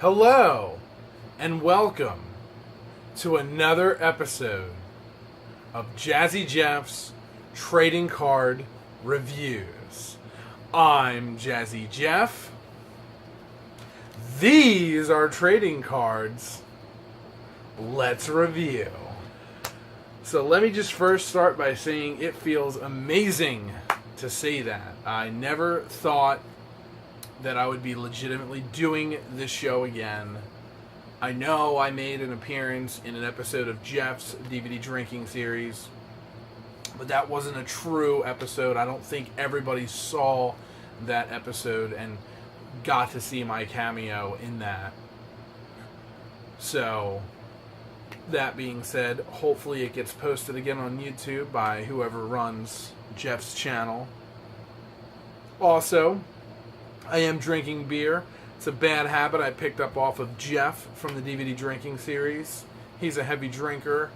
Hello, and welcome to another episode of Jazzy Jeff's Trading Card Reviews. I'm Jazzy Jeff. These are trading cards. Let's review. So let me just first start by saying it feels amazing to say that. I never thought that I would be legitimately doing this show again. I know I made an appearance in an episode of Jeff's DVD drinking series, but that wasn't a true episode. I don't think everybody saw that episode and got to see my cameo in that. So, that being said, hopefully it gets posted again on YouTube by whoever runs Jeff's channel. Also, I am drinking beer. It's a bad habit I picked up off of Jeff from the DVD drinking series. He's a heavy drinker,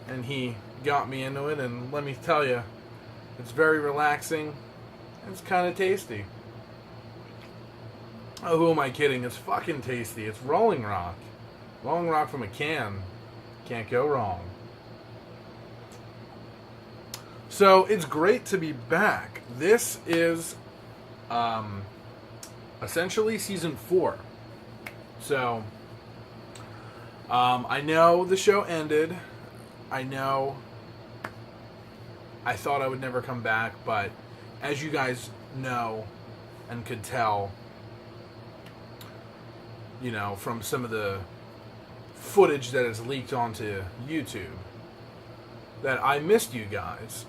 and he got me into it, and let me tell you, it's very relaxing. It's kind of tasty. Oh, who am I kidding? It's fucking tasty. It's Rolling Rock. Rolling Rock from a can. Can't go wrong. So, it's great to be back. This is, essentially season 4. So, I know the show ended. I know I thought I would never come back, but as you guys know and could tell, you know, from some of the footage that is leaked onto YouTube, that I missed you guys.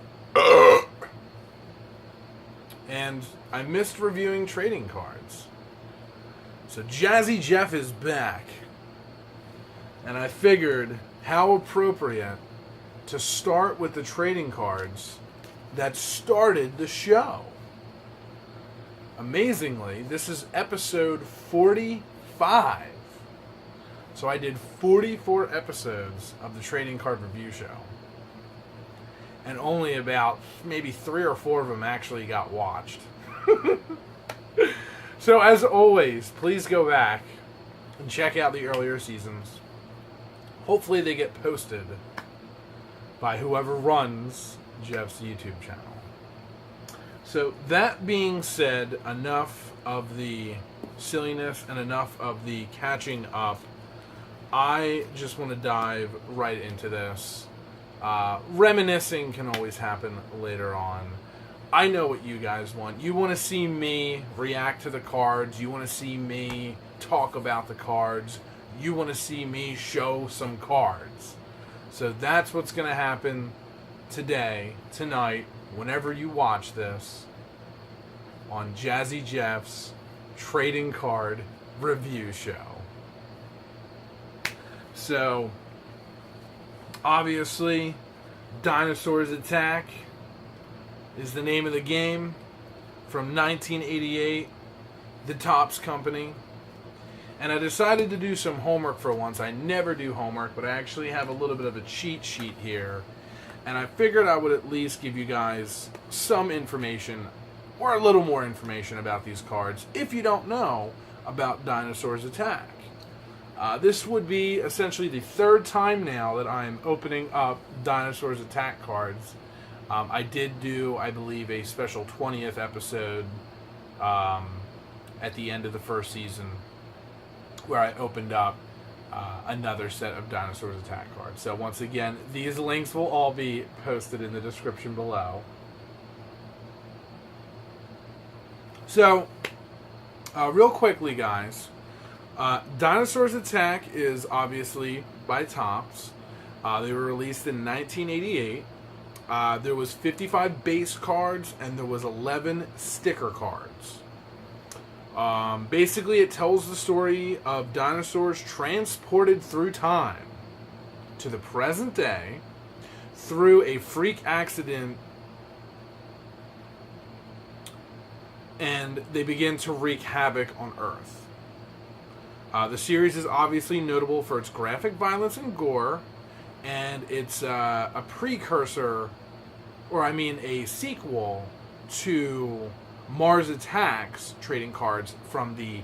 And I missed reviewing trading cards. So Jazzy Jeff is back. And I figured how appropriate to start with the trading cards that started the show. Amazingly, this is episode 45. So I did 44 episodes of the trading card review show. And only about maybe 3 or 4 of them actually got watched. So as always, please go back and check out the earlier seasons. Hopefully they get posted by whoever runs Jeff's YouTube channel. So that being said, enough of the silliness and enough of the catching up. I just want to dive right into this. Reminiscing can always happen later on. I know what you guys want. You want to see me react to the cards. You want to see me talk about the cards. You want to see me show some cards. So that's what's going to happen today, tonight, whenever you watch this, on Jazzy Jeff's Trading Card Review Show. So, obviously, Dinosaurs Attack is the name of the game from 1988, the Topps Company. And I decided to do some homework for once. I never do homework, but I actually have a little bit of a cheat sheet here. And I figured I would at least give you guys some information, or a little more information about these cards, if you don't know about Dinosaurs Attack. This would be essentially the 3rd time now that I'm opening up Dinosaurs Attack cards. I did do, I believe, a special 20th episode at the end of the first season where I opened up another set of Dinosaurs Attack cards. So once again, these links will all be posted in the description below. So, real quickly, guys, Dinosaurs Attack is obviously by Topps. They were released in 1988. There was 55 base cards and there was 11 sticker cards. Basically, it tells the story of dinosaurs transported through time to the present day through a freak accident, and they begin to wreak havoc on Earth. The series is obviously notable for its graphic violence and gore, and it's a precursor, or I mean a sequel to Mars Attacks trading cards from the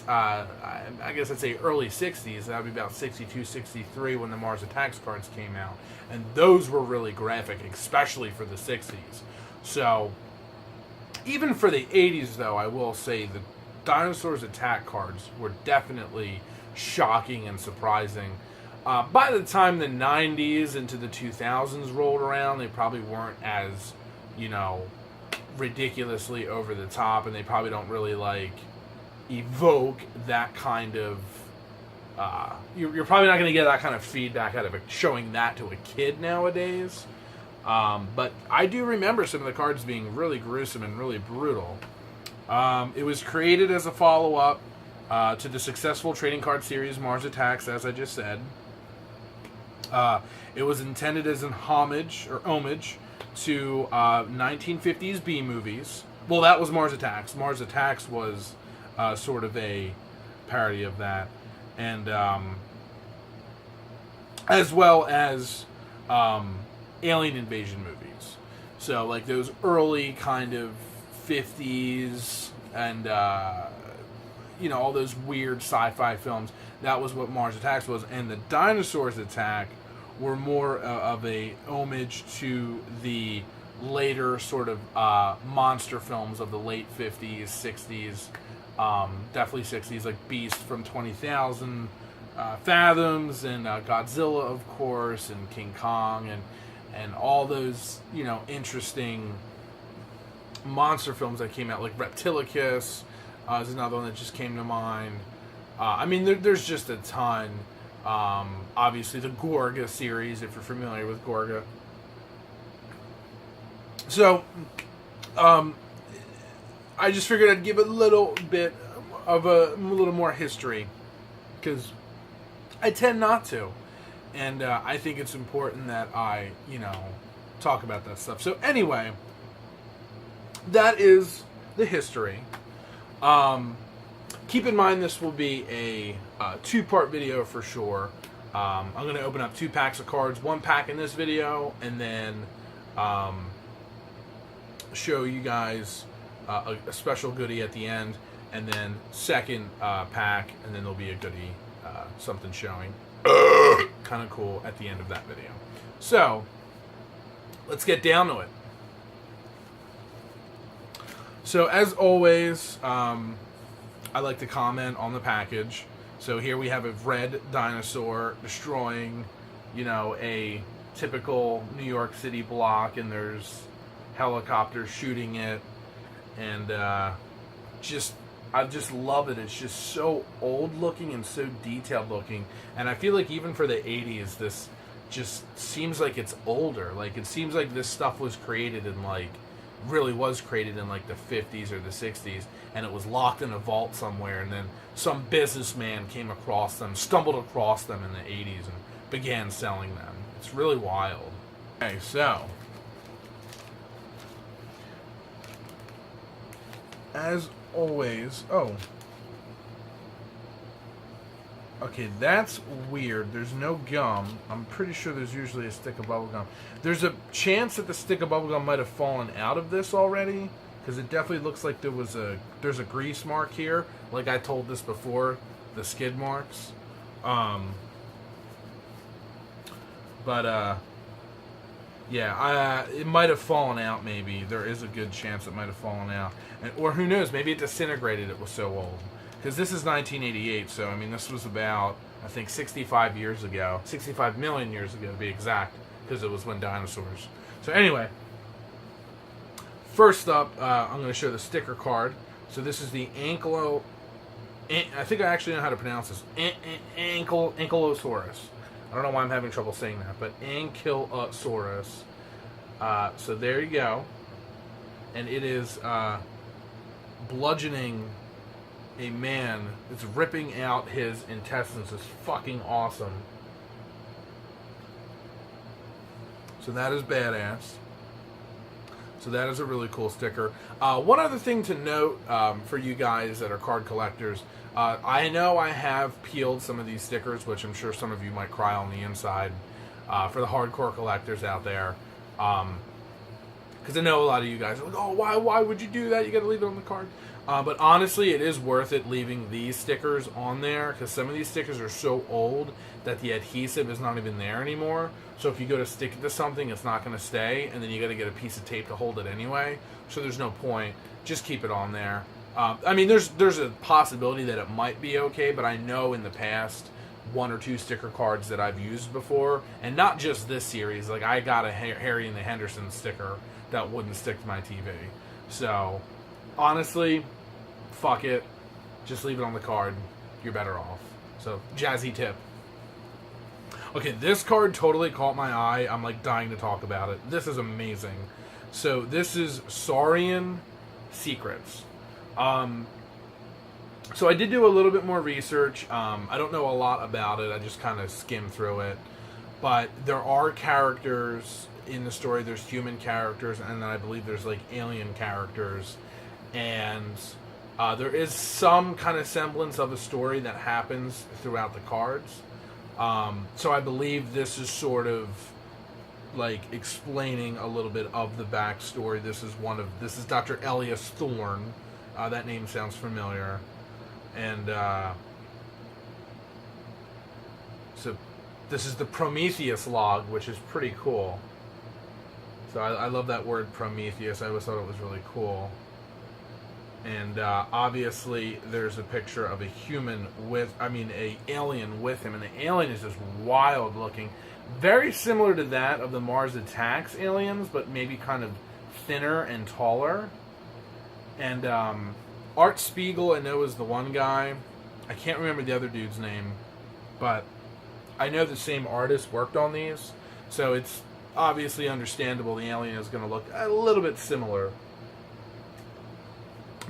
I guess I'd say early 60s. That would be about 62, 63 when the Mars Attacks cards came out. And those were really graphic, especially for the 60s. So, even for the 80s, though, I will say the Dinosaurs Attack cards were definitely shocking and surprising. By the time the 90s into the 2000s rolled around, they probably weren't as, ridiculously over the top, and they probably don't really, evoke that kind of... you're probably not going to get that kind of feedback out of it, showing that to a kid nowadays. But I do remember some of the cards being really gruesome and really brutal. It was created as a follow-up to the successful trading card series Mars Attacks, as I just said. It was intended as an homage to 1950s B movies. Well, that was Mars Attacks. Mars Attacks was sort of a parody of that, and as well as alien invasion movies. So, like those early kind of 50s and all those weird sci-fi films. That was what Mars Attacks was, and the Dinosaurs Attack were more of a homage to the later sort of monster films of the late 50s, 60s, definitely 60s, like Beast from 20,000 Fathoms, and Godzilla, of course, and King Kong, and all those, interesting monster films that came out, like Reptilicus is another one that just came to mind. There's just a ton. Obviously, the Gorga series, if you're familiar with Gorga. So, I just figured I'd give a little bit of a little more history, because I tend not to. And I think it's important that I, talk about that stuff. So anyway, that is the history. Keep in mind this will be a two-part video for sure. I'm going to open up 2 packs of cards, 1 pack in this video, and then show you guys a special goodie at the end, and then second pack, and then there'll be a goodie, something showing. Kind of cool at the end of that video. So, let's get down to it. So, as always, I like to comment on the package. So here we have a red dinosaur destroying, a typical New York City block, and there's helicopters shooting it, and I just love it. It's just so old looking and so detailed looking, and I feel like even for the 80s, this just seems like it's older. Like, it seems like this stuff was created in really was created in the 50s or the 60s, and it was locked in a vault somewhere, and then some businessman came across them, stumbled across them in the 80s, and began selling them. It's really wild. Okay, so as always, okay, that's weird. There's no gum. I'm pretty sure there's usually a stick of bubble gum. There's a chance that the stick of bubble gum might have fallen out of this already, because it definitely looks like there's a grease mark here. Like I told this before, the skid marks. Yeah, it might have fallen out. Maybe there is a good chance it might have fallen out, or who knows? Maybe it disintegrated. It was so old. Because this is 1988, so this was about, I think, 65 years ago. 65 million years ago, to be exact, because it was when dinosaurs. So anyway, first up, I'm going to show the sticker card. So this is the I think I actually know how to pronounce this. Ankylosaurus. I don't know why I'm having trouble saying that, but Ankylosaurus. So there you go. And it is bludgeoning a man. It's ripping out his intestines. It's fucking awesome. So that is badass. So that is a really cool sticker. One other thing to note for you guys that are card collectors, I know I have peeled some of these stickers, which I'm sure some of you might cry on the inside, for the hardcore collectors out there. Because I know a lot of you guys are like, oh, why would you do that? You got to leave it on the card. But honestly, it is worth it leaving these stickers on there, because some of these stickers are so old that the adhesive is not even there anymore. So if you go to stick it to something, it's not going to stay, and then you got to get a piece of tape to hold it anyway. So there's no point. Just keep it on there. I mean, there's a possibility that it might be okay, but I know in the past, 1 or 2 sticker cards that I've used before, and not just this series. Like, I got a Harry and the Henderson sticker that wouldn't stick to my TV. So, honestly, fuck it. Just leave it on the card. You're better off. So, Jazzy tip. Okay, this card totally caught my eye. I'm like dying to talk about it. This is amazing. So, this is Saurian Secrets. So I did do a little bit more research. I don't know a lot about it. I just kind of skimmed through it. But there are characters in the story. There's human characters, and then I believe there's like alien characters. And there is some kind of semblance of a story that happens throughout the cards. So I believe this is sort of like explaining a little bit of the backstory. This is Dr. Elias Thorne. That name sounds familiar. And so this is the Prometheus log, which is pretty cool. So I love that word Prometheus. I always thought it was really cool. And obviously there's a picture of a alien with him. And the alien is just wild looking. Very similar to that of the Mars Attacks aliens, but maybe kind of thinner and taller. And Art Spiegel, I know, is the one guy. I can't remember the other dude's name, but I know the same artist worked on these, so it's obviously understandable the alien is going to look a little bit similar.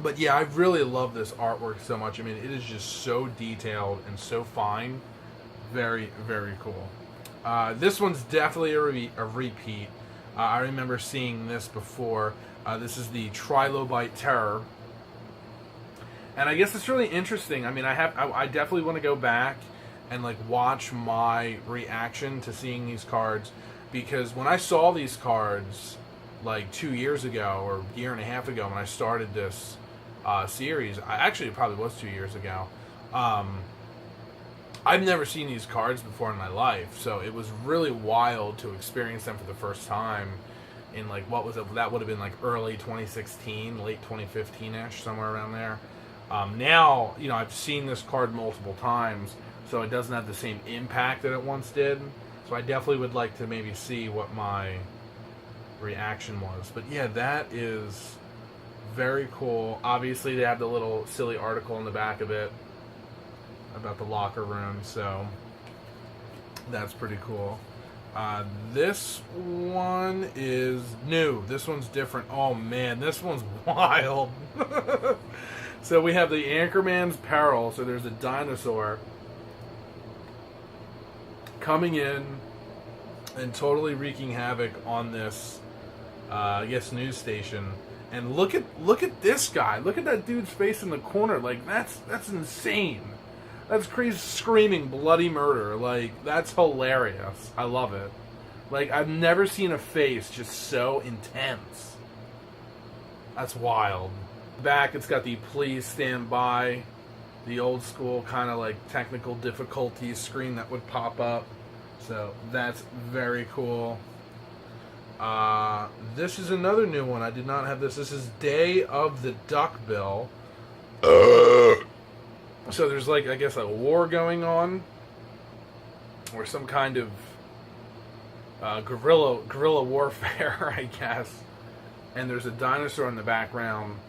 But yeah, I really love this artwork so much. I mean, it is just so detailed and so fine. Very, very cool. This one's definitely a repeat. I remember seeing this before. This is the Trilobite Terror. And I guess it's really interesting. I mean, I definitely want to go back and like watch my reaction to seeing these cards, because when I saw these cards like 2 years ago or a year and a half ago when I started this series, it probably was 2 years ago. I've never seen these cards before in my life, so it was really wild to experience them for the first time in like, what was it? That would have been like early 2016, late 2015-ish, somewhere around there. Now, you know, I've seen this card multiple times, so it doesn't have the same impact that it once did. So I definitely would like to maybe see what my reaction was. But yeah, that is very cool. Obviously, they have the little silly article in the back of it about the locker room, so that's pretty cool. This one is new. This one's different. Oh man, this one's wild. So we have the Anchorman's Peril. So there's a dinosaur coming in and totally wreaking havoc on this, I guess, news station. And look at this guy. Look at that dude's face in the corner. Like, that's insane. That's crazy, screaming bloody murder. Like, that's hilarious. I love it. Like, I've never seen a face just so intense. That's wild. Back, it's got the please stand by, the old school kind of like technical difficulties screen that would pop up. So that's very cool. This is another new one. I did not have this. This is Day of the Duckbill. So there's like, I guess, a war going on, or some kind of guerrilla warfare, I guess. And there's a dinosaur in the background.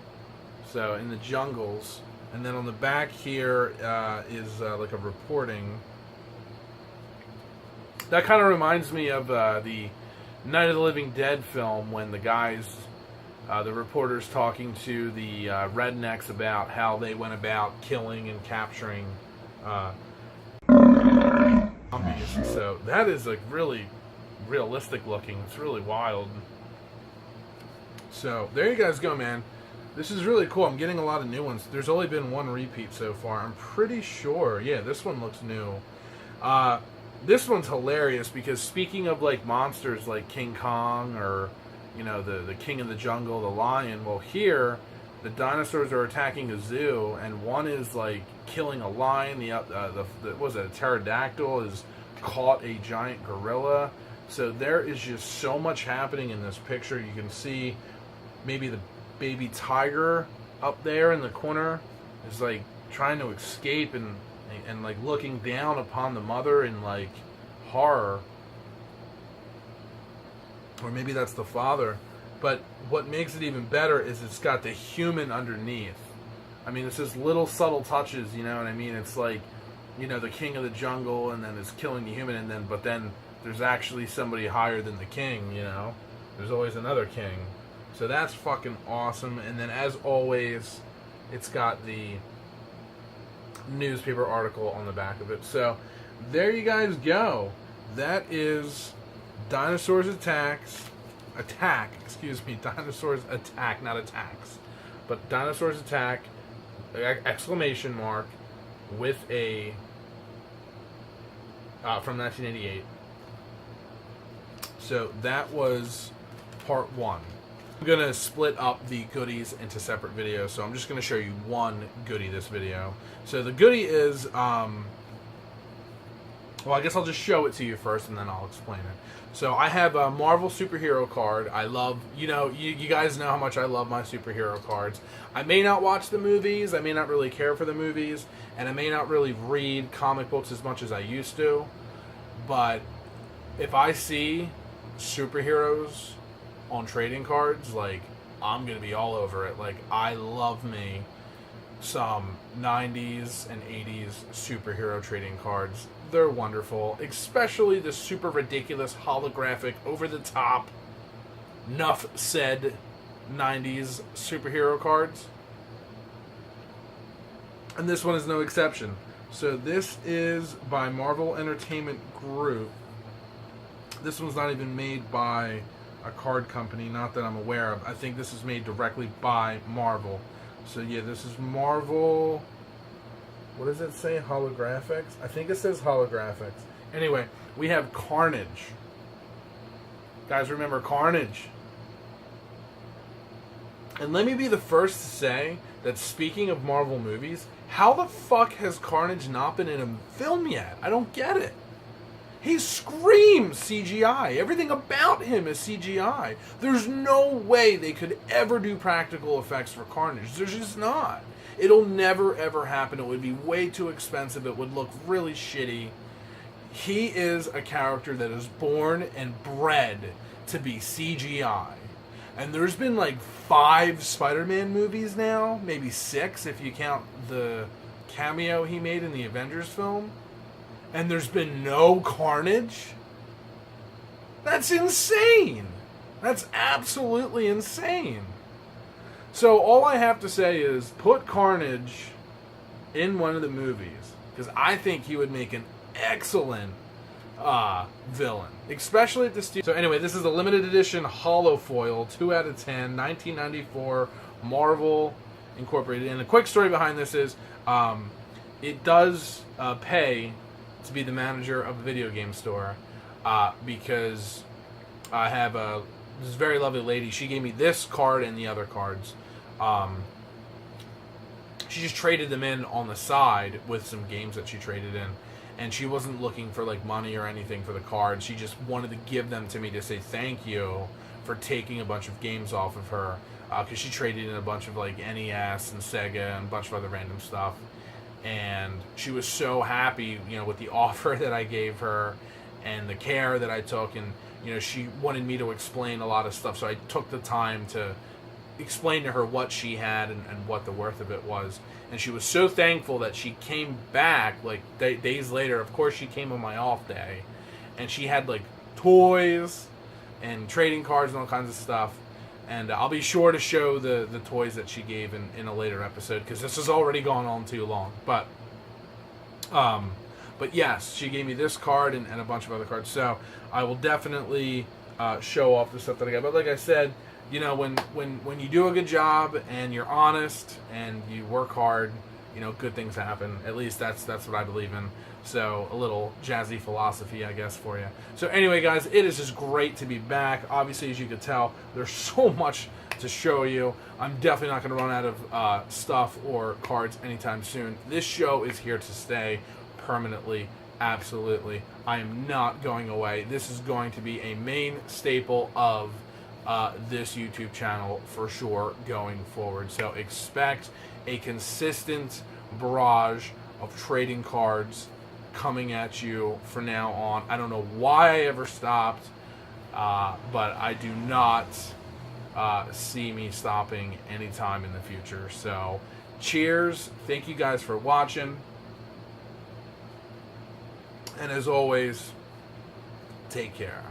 So in the jungles, and then on the back here is like a reporting. That kind of reminds me of the Night of the Living Dead film, when the guys, the reporters talking to the rednecks about how they went about killing and capturing zombies. So that is like really realistic looking. It's really wild. So there you guys go, man. This is really cool. I'm getting a lot of new ones. There's only been one repeat so far. I'm pretty sure. Yeah, this one looks new. This one's hilarious because, speaking of like monsters like King Kong, or, you know, the King of the Jungle, the lion, well, here the dinosaurs are attacking a zoo, and one is like killing a lion. The what was it, a pterodactyl has caught a giant gorilla. So there is just so much happening in this picture. You can see maybe the baby tiger up there in the corner is like trying to escape and like looking down upon the mother in like horror. Or maybe that's the father. But what makes it even better is it's got the human underneath. I mean, it's just little subtle touches, you know what I mean? It's like, you know, the king of the jungle, and then it's killing the human, and but then there's actually somebody higher than the king, you know? There's always another king. So that's fucking awesome. And then, as always, it's got the newspaper article on the back of it. So there you guys go. That is Dinosaurs Attack, Dinosaurs Attack, not Attacks, but Dinosaurs Attack, exclamation mark, with a, from 1988. So that was part one. I'm going to split up the goodies into separate videos, so I'm just going to show you one goodie this video. So the goodie is, well, I guess I'll just show it to you first, and then I'll explain it. So I have a Marvel superhero card. I love, you know, you guys know how much I love my superhero cards. I may not watch the movies, I may not really care for the movies, and I may not really read comic books as much as I used to, but if I see superheroes on trading cards, like, I'm gonna be all over it. Like, I love me some 90s and 80s superhero trading cards. They're wonderful, especially the super ridiculous holographic over the top nuff said 90s superhero cards, and this one is no exception. So this is by Marvel Entertainment Group. This one's not even made by a card company, not that I'm aware of. I think this is made directly by Marvel. So yeah, this is Marvel. What does it say? Holographics? I think it says Holographics. Anyway, we have Carnage. Guys, remember Carnage. And let me be the first to say that, speaking of Marvel movies, how the fuck has Carnage not been in a film yet? I don't get it. He screams CGI. Everything about him is CGI. There's no way they could ever do practical effects for Carnage. There's just not. It'll never ever happen. It would be way too expensive. It would look really shitty. He is a character that is born and bred to be CGI. And there's been like 5 Spider-Man movies now, maybe 6 if you count the cameo he made in the Avengers film. And there's been no Carnage? That's insane! That's absolutely insane. So all I have to say is put Carnage in one of the movies, because I think he would make an excellent villain, especially at the studio. So anyway, this is a limited edition holofoil, 2 out of 10, 1994, Marvel Incorporated. And the quick story behind this is it does pay to be the manager of a video game store, because I have this very lovely lady. She gave me this card and the other cards. She just traded them in on the side with some games that she traded in, and she wasn't looking for like money or anything for the cards. She just wanted to give them to me to say thank you for taking a bunch of games off of her, because she traded in a bunch of like NES and Sega and a bunch of other random stuff. And she was so happy, you know, with the offer that I gave her and the care that I took. And, you know, she wanted me to explain a lot of stuff. So I took the time to explain to her what she had and what the worth of it was. And she was so thankful that she came back, like, days later. Of course, she came on my off day. And she had, like, toys and trading cards and all kinds of stuff. And I'll be sure to show the toys that she gave in a later episode, because this has already gone on too long. But yes, she gave me this card and a bunch of other cards. So I will definitely show off the stuff that I got. But like I said, you know, when you do a good job and you're honest and you work hard, good things happen. At least that's what I believe in. So a little Jazzy philosophy, I guess, for you. So anyway, guys, it is just great to be back. Obviously, as you can tell, there's so much to show you. I'm definitely not going to run out of stuff or cards anytime soon. This show is here to stay permanently. Absolutely. I am not going away. This is going to be a main staple of this YouTube channel for sure going forward. So expect a consistent barrage of trading cards coming at you from now on. I don't know why I ever stopped, but I do not see me stopping anytime in the future. So cheers. Thank you guys for watching. And as always, take care.